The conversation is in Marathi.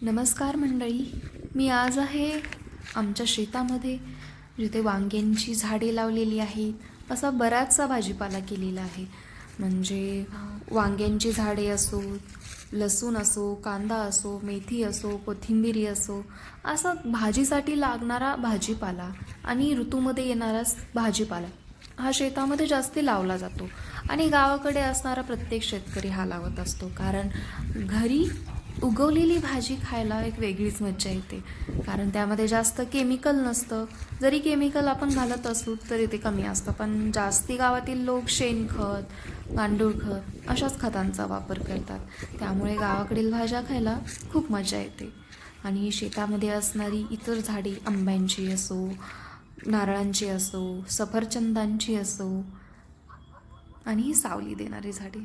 नमस्कार मंडळी. मी आज आहे आमच्या शेतामध्ये, जिथे वांग्यांची झाडे लावलेली आहेत. असा बराचसा भाजीपाला केलेला आहे. म्हणजे वांग्यांची झाडे असो, लसूण असो, कांदा असो, मेथी असो, कोथिंबिरी असो, असा भाजीसाठी लागणारा भाजीपाला आणि ऋतूमध्ये येणारा भाजीपाला हा शेतामध्ये जास्ती लावला जातो. आणि गावाकडे असणारा प्रत्येक शेतकरी हा लावत असतो, कारण घरी उगवलेली भाजी खायला एक वेगळीच मज्जा येते. कारण त्यामध्ये जास्त केमिकल नसतं. जरी केमिकल आपण घालत असू तरी ते कमी असतं, पण जास्ती गावातील लोक शेणखत, गांडूळ खत अशाच खतांचा वापर करतात. त्यामुळे गावाकडील भाज्या खायला खूप मजा येते. आणि शेतामध्ये असणारी इतर झाडे, आंब्यांची असो, नारळांची असो, सफरचंदांची असो, आणि सावली देणारी झाडे,